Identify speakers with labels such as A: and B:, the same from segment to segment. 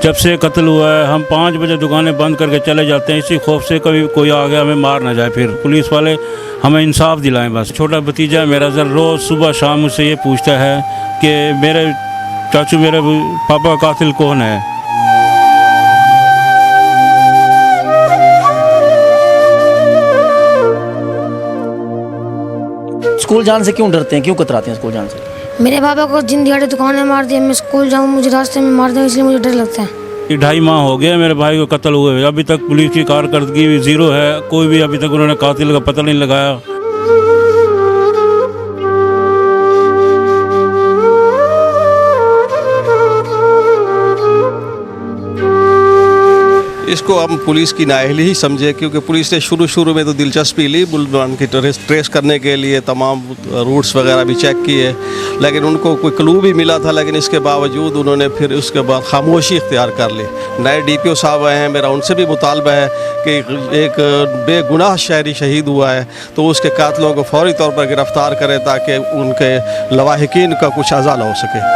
A: जब से कत्ल हुआ है हम 5 बजे दुकानें बंद करके चले जाते हैं, इसी खौफ से कभी कोई आ गया हमें मार ना जाए। फिर पुलिस वाले हमें इंसाफ दिलाएं बस। छोटा भतीजा मेरा रोज़ सुबह शाम मुझसे ये पूछता है कि मेरे चाचू मेरे पापा का कातिल कौन है।
B: स्कूल जाने से क्यों डरते हैं, क्यों कतराते हैं स्कूल जाने से?
C: मेरे पापा को जिन दिहाड़े दुकानें मार दी, मैं स्कूल जाऊँ मुझे रास्ते में मार दें, इसलिए मुझे डर लगता है।
A: 2.5 माह हो गया मेरे भाई को कत्ल हुए, अभी तक पुलिस की कारकर्दगी भी ज़ीरो है। कोई भी अभी तक उन्होंने कातिल का पता नहीं लगाया।
D: इसको हम पुलिस की नाअहली ही समझे, क्योंकि पुलिस ने शुरू में तो दिलचस्पी ली बुलबुल की ट्रेस करने के लिए, तमाम रूट्स वगैरह भी चेक किए, लेकिन उनको कोई क्लू भी मिला था, लेकिन इसके बावजूद उन्होंने फिर उसके बाद खामोशी इख्तियार कर ली। नए DPO साहब आए हैं, मेरा उनसे भी मुतालबा है कि एक बेगुनाह शहरी शहीद हुआ है तो उसके कातिलों को फौरी तौर पर गिरफ़्तार करें ताकि उनके लवाहिकीन का कुछ अज़ाला हो सके।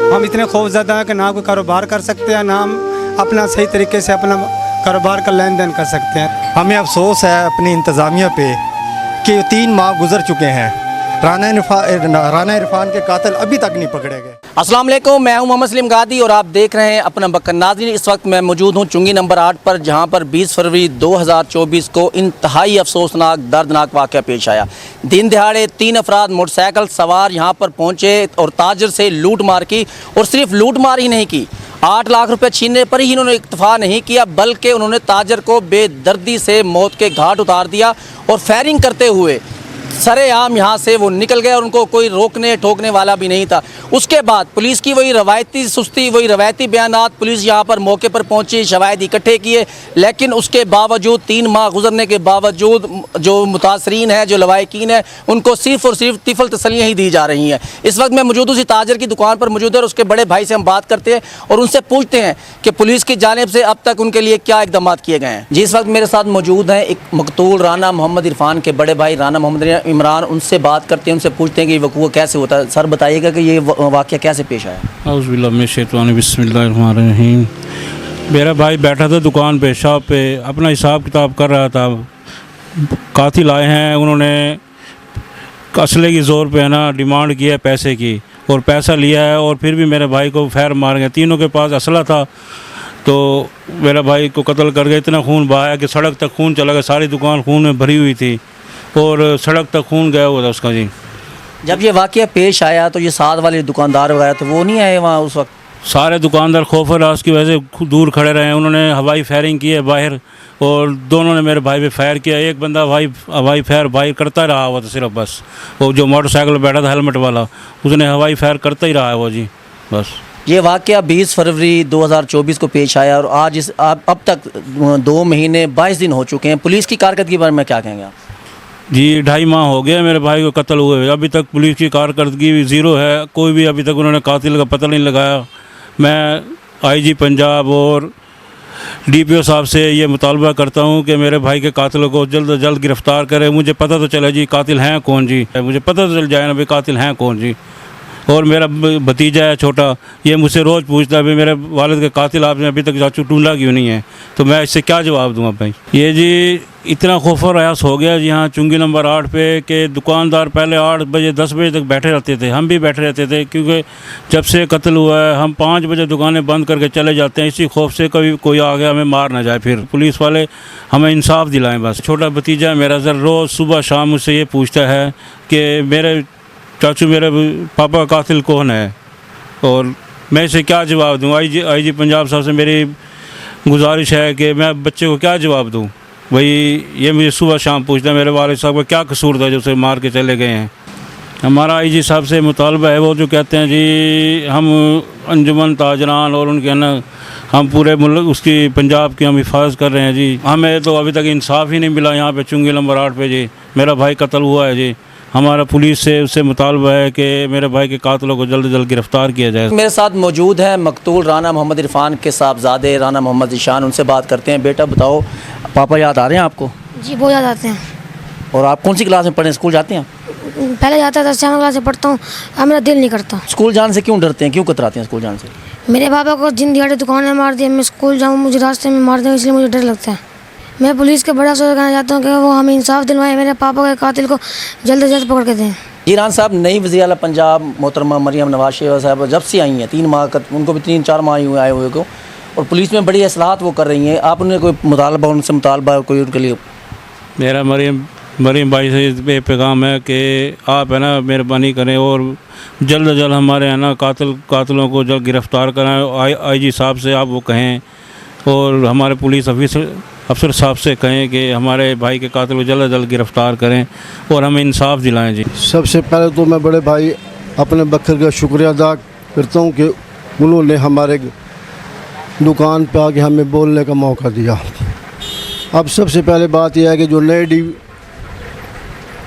E: हम इतने खौफज़दा हैं कि ना कोई कारोबार कर सकते हैं, ना हम अपना सही तरीके से अपना कारोबार का लेन देन कर सकते हैं।
F: हमें अफसोस है अपनी इंतज़ामिया पे कि 3 माह गुजर चुके हैं, राना इरफान के कातिल अभी तक नहीं पकड़े गए।
B: अस्सलाम वालेकुम, मैं हूं मोहम्मद सलीम गादी और आप देख रहे हैं अपना बक्कर। नाज़रीन, इस वक्त मैं मौजूद हूं चुंगी नंबर 8 पर, जहां पर 20 फरवरी 2024 को इंतहाई अफसोसनाक दर्दनाक वाक़या पेश आया। दिन दिहाड़े 3 अफराद मोटरसाइकिल सवार यहां पर पहुंचे और ताजर से लूट मार की, और सिर्फ लूट मार ही नहीं की, 8 लाख रुपए छीनने पर ही इन्होंने इक्तफा नहीं किया, बल्कि उन्होंने ताजर को बेदर्दी से मौत के घाट उतार दिया और फायरिंग करते हुए सरेआम यहाँ से वो निकल गए और उनको कोई रोकने ठोकने वाला भी नहीं था। उसके बाद पुलिस की वही रवायती सुस्ती, वही रवायती बयानात, पुलिस यहाँ पर मौके पर पहुँची, शवाहिद इकट्ठे किए, लेकिन उसके बावजूद 3 माह गुजरने के बावजूद जो मुतासरीन है, जो लवाहिकीन है, उनको सिर्फ और सिर्फ तिफल तसलियाँ ही दी जा रही हैं। इस वक्त मैं मौजूद उसी ताजर की दुकान पर मौजूद है और उसके बड़े भाई से हम बात करते हैं और उनसे पूछते हैं कि पुलिस की जानिब से अब तक उनके लिए क्या इकदाम किए गए हैं। जी, इस वक्त मेरे साथ मौजूद हैं एक मकतूल राना मोहम्मद इरफान के बड़े भाई राना मोहम्मद इमरान। उनसे बात करते हैं, उनसे पूछते हैं कि वक़ूआ कैसे होता है। सर बताइएगा कि ये वाक़या कैसे पेश आया?
A: औज़ुबिल्लाहि मिनश्शैतानिर बिस्मिल्लाहिर्रहमानिर्रहीम। मेरा भाई बैठा था दुकान पे, शॉप पे, अपना हिसाब किताब कर रहा था। कातिल आए हैं, उन्होंने असले की ज़ोर पे है ना डिमांड की है पैसे की, और पैसा लिया है और फिर भी मेरे भाई को फायर मार गए। तीनों के पास असला था, तो मेरा भाई को कत्ल कर गए। इतना खून बहाया कि सड़क तक खून चला गया, सारी दुकान खून में भरी हुई थी और सड़क तक खून गया हुआ था उसका। जी,
B: जब ये वाक़या पेश आया तो ये साथ वाले दुकानदार वगैरह तो वो नहीं आए वहाँ उस वक्त?
A: सारे दुकानदार खौफ रास की वजह से दूर खड़े रहे। उन्होंने हवाई फायरिंग की है बाहर, और दोनों ने मेरे भाई पे फायर किया। एक बंदा हवाई फायर करता रहा हुआ था सिर्फ, बस वो जो मोटरसाइकिल पर बैठा था हेलमेट वाला, उसने हवाई फायर करता ही रहा है वो। जी बस। ये
B: वाक़या 20 फरवरी 2024 को पेश आया और आज अब तक 2 महीने 22 दिन हो चुके हैं। पुलिस की कारकर्दगी के बारे में क्या कहेंगे आप?
A: जी, 2.5 माह हो गया मेरे भाई को कत्ल हुए, अभी तक पुलिस की कारकर्दगी भी ज़ीरो है। कोई भी अभी तक उन्होंने कातिल का पता नहीं लगाया। मैं IG पंजाब और DPO साहब से ये मुतालबा करता हूँ कि मेरे भाई के कातिलों को जल्द से जल्द गिरफ़्तार करें। मुझे पता तो चले जी कातिल हैं कौन, जी मुझे पता तो चल जाए ना भाई कातिल हैं कौन। जी, और मेरा भतीजा है छोटा, ये मुझसे रोज़ पूछता है भाई मेरे वालिद के कातिल आपने अभी तक चाचू ढूंढा क्यों नहीं है, तो मैं इससे क्या जवाब दूँगा भाई। ये जी इतना खौफ और हयास हो गया जी यहाँ चुंगी नंबर 8 पे कि दुकानदार पहले 8 बजे 10 बजे तक बैठे रहते थे, हम भी बैठे रहते थे, क्योंकि जब से कत्ल हुआ है हम 5 बजे दुकानें बंद करके चले जाते हैं, इसी खौफ से कभी कोई आ गया हमें मार ना जाए। फिर पुलिस वाले हमें इंसाफ दिलाएं बस। छोटा भतीजा मेरा रोज़ सुबह शाम मुझसे ये पूछता है कि मेरे चाचू मेरे पापा का कातिल कौन है, और मैं इसे क्या जवाब दूँ। IG पंजाब साहब से मेरी गुजारिश है कि मैं बच्चे को क्या जवाब दूँ। भाई ये मुझे सुबह शाम पूछता है मेरे वालिद साहब का क्या कसूर था जो उसे मार के चले गए हैं। हमारा IG साहब से मुतालबा है, वो जो कहते हैं जी हम अंजुमन ताजरान और उनके ना हम पूरे मुल्क उसकी पंजाब की हम हिफाजत कर रहे हैं जी। हमें तो अभी तक इंसाफ ही नहीं मिला यहाँ पे चुंगी नंबर 8 पे। जी मेरा भाई कत्ल हुआ है जी, हमारा पुलिस से उससे मुतालबा है कि मेरे भाई के कातिलों को जल्द से जल्द गिरफ़्तार किया जाए।
B: मेरे साथ मौजूद है मकतूल राना मोहम्मद इरफान के साहबजादे राना मोहम्मद ज़ीशान। उनसे बात करते हैं। बेटा बताओ, पापा याद आ रहे हैं आपको?
C: जी बहुत याद आते हैं।
B: और आप कौन सी क्लास में पढ़े, स्कूल जाते हैं?
C: पहले जाता था 7 क्लास से पढ़ता हूँ, अब मेरा दिल नहीं करता।
B: स्कूल जाने से क्यों डरते हैं, क्यों कतराते हैं स्कूल जाने से?
C: मेरे पापा को जिन दिहाड़ी दुकानें मार दी, मैं स्कूल जाऊँ मुझे रास्ते में मार दें, इसलिए मुझे डर लगता है। मैं पुलिस के बड़ा अफसर कहना चाहता हूँ कि वो हमें इंसाफ दिलवाएं, मेरे पापा के कातिल को जल्द से जल्द पकड़ के दें।
B: ईरान साहब, नई वज़ीर आला पंजाब मोहतरमा मरियम नवाज शेख साहब जब से आई हैं, 3 माह का उनको भी 3-4 माह हुए आए हुए को, और पुलिस में बड़ी असलाहत वो कर रही हैं। आप उन्हें कोई मुतालबा, उनसे मुतालबा कोई उनके लिए?
A: मेरा मरीम भाई से ये पैगाम है कि आप है ना मेहरबानी करें और जल्द से जल्द हमारे है ना कातिलों को जल्द गिरफ़्तार कराएं। IG साहब से आप वो कहें और हमारे पुलिस अफसर साहब से कहें कि हमारे भाई के कातिल को जल्द से जल्द गिरफ़्तार करें और हमें इंसाफ दिलाएं जी।
G: सबसे पहले तो मैं बड़े भाई अपने बकर का शुक्रिया अदा करता हूँ कि उन्होंने हमारे दुकान पे आके हमें बोलने का मौका दिया। अब सबसे पहले बात यह है कि जो नए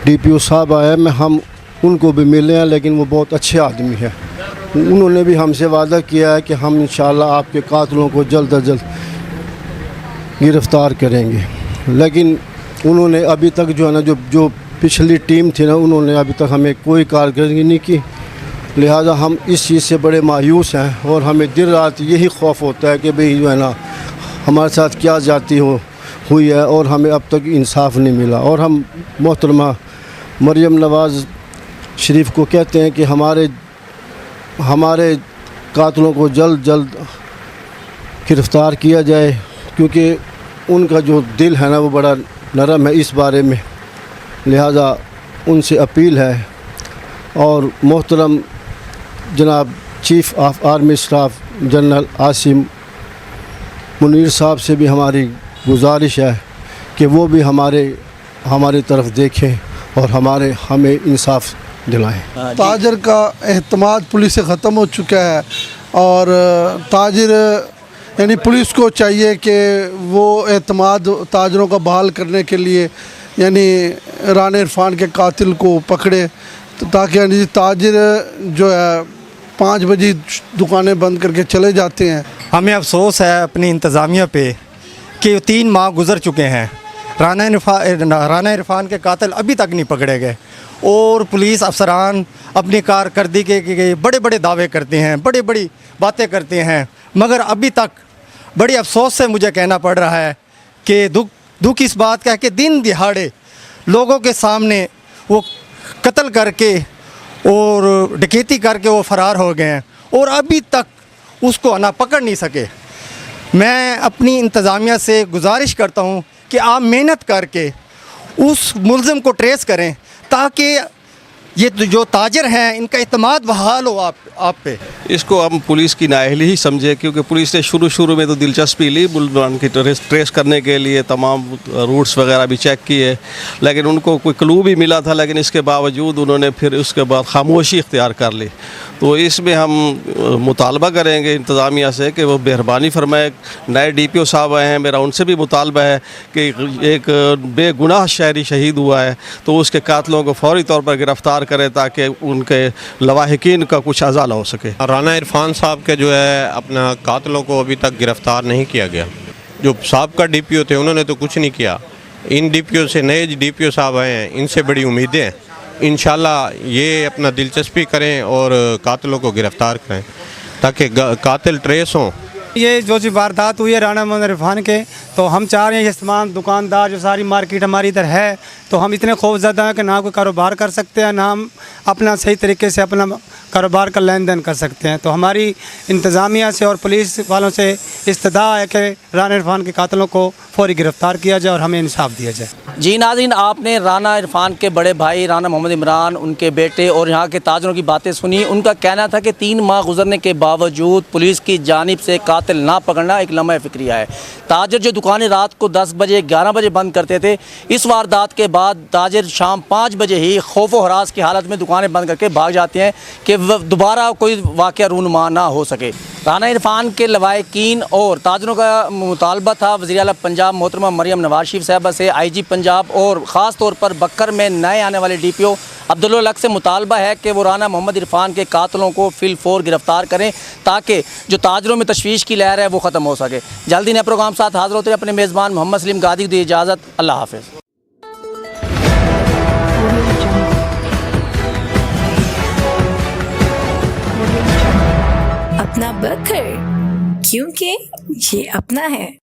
G: DPO साहब आए हैं, हम उनको भी मिले हैं, लेकिन वो बहुत अच्छे आदमी हैं। उन्होंने भी हमसे वादा किया है कि हम इंशाल्लाह आपके कातिलों को जल्द अज जल्द गिरफ़्तार करेंगे। लेकिन उन्होंने अभी तक जो है ना जो पिछली टीम थी ना, उन्होंने अभी तक हमें कोई कारकर्दगी नहीं की। लिहाजा हम इस चीज़ से बड़े मायूस हैं और हमें दिन रात यही खौफ होता है कि भाई जो है ना हमारे साथ क्या जाती हुई है और हमें अब तक इंसाफ नहीं मिला। और हम मोहतरमा मरियम नवाज़ शरीफ को कहते हैं कि हमारे कातिलों को जल्द गिरफ़्तार किया जाए, क्योंकि उनका जो दिल है ना वो बड़ा नरम है इस बारे में। लिहाजा उनसे अपील है। और मोहतरम जनाब chief of army staff general Asim Munir साहब से भी हमारी गुजारिश है कि वो भी हमारी तरफ देखें और हमें इंसाफ दिलाएं।
H: ताजर का एहतमाद पुलिस से ख़त्म हो चुका है और ताजर यानी पुलिस को चाहिए कि वो एहतमाद ताजरों का बहाल करने के लिए यानी राना इरफान के कातिल को पकड़े, ताकि यानी ताजर जो है 5 बजे दुकानें बंद करके चले जाते हैं।
F: हमें अफसोस है अपनी इंतज़ामिया पे कि 3 माह गुजर चुके हैं, राना इरफान के कातिल अभी तक नहीं पकड़े गए और पुलिस अफसरान अपनी कारकर्दगी के बड़े बड़े दावे करते हैं, बड़ी बड़ी बातें करते हैं, मगर अभी तक बड़ी अफसोस से मुझे कहना पड़ रहा है कि दुख इस बात का है कि दिन दिहाड़े लोगों के सामने वो कत्ल करके और डकैती करके वो फ़रार हो गए हैं और अभी तक उसको ना पकड़ नहीं सके। मैं अपनी इंतज़ामिया से गुजारिश करता हूँ कि आप मेहनत करके उस मुलज़िम को ट्रेस करें, ताकि ये जो ताजर हैं इनका इत्मीनान बहाल हो आप पे।
D: इसको हम पुलिस की नाअहली ही समझे, क्योंकि पुलिस ने शुरू में तो दिलचस्पी ली बुलवान की ट्रेस करने के लिए, तमाम रूट्स वगैरह भी चेक किए, लेकिन उनको कोई क्लू भी मिला था, लेकिन इसके बावजूद उन्होंने फिर उसके बाद खामोशी इख्तियार कर ली। तो इसमें हम मुतालबा करेंगे इंतज़ामिया से कि वो मेहरबानी फरमाए। नए DPO साहब आए हैं, मेरा उनसे भी मुतालबा है कि एक बेगुनाह शहरी शहीद हुआ है तो उसके कातिलों को फौरी तौर पर गिरफ़्तार करें, ताकि उनके लवाहिकीन का कुछ अजाला हो सके।
I: राना इरफान साहब के जो है अपना कातिलों को अभी तक गिरफ़्तार नहीं किया गया। जो साहबका DPO थे उन्होंने तो कुछ नहीं किया। इन DPO से नए DPO साहब आए हैं, इनसे बड़ी उम्मीदें हैं। इंशाल्लाह ये अपना दिलचस्पी करें और कातिलों को गिरफ़्तार करें ताकि कातिल ट्रेस हों।
E: ये जो वारदात हुई है राना मोहम्मद इरफान के, तो हम चाह रहे हैं ये तमाम दुकानदार जो सारी मार्केट हमारी इधर है, तो हम इतने खौफज़दा हैं कि ना कोई कारोबार कर सकते हैं, ना हम अपना सही तरीके से अपना कारोबार का लेन देन कर सकते हैं। तो हमारी इंतज़ामिया से और पुलिस वालों से इस्तदा है कि राना इरफान के कातिलों को फौरी गिरफ़्तार किया जाए और हमें इंसाफ दिया जाए।
B: जी नाज़रीन, आपने राना इरफान के बड़े भाई राना मोहम्मद इमरान, उनके बेटे और यहाँ के ताजरों की बातें सुनी। उनका कहना था कि 3 माह गुजरने के बावजूद पुलिस की जानिब से कातिल ना पकड़ना एक लम्हा फ़िक्रिया है। ताजर जो दुकानें रात को 10 बजे 11 बजे बंद करते थे, इस वारदात के बाद ताजर शाम 5 बजे ही खौफ व हरास की हालत में दुकानें बंद करके भाग जाते हैं कि दोबारा कोई वाक़या रूनुमा ना हो सके। राना इरफान के लवाहिकीन और ताजरों का मुतालबा था वज़ीर आला पंजाब मोहतरमा मरियम नवाज शरीफ साहबा से, IG पंजाब और ख़ास तौर पर बक्कर में नए आने वाले DPO अब्दुल्ला लक से मुतालबा है कि वो राना मोहम्मद इरफान के कातिलों को फिलफौर गिरफ़्तार करें, ताकि जो ताजरों में तशवीश की लहर है वो ख़त्म हो सके। जल्दी नए प्रोग्राम साथ हाज़िर होते हैं। अपने मेज़बान मोहम्मद सलीम गादी को दी इजाज़त। अल्लाह हाफ़िज़।
J: अपना बखर, क्योंकि ये अपना है।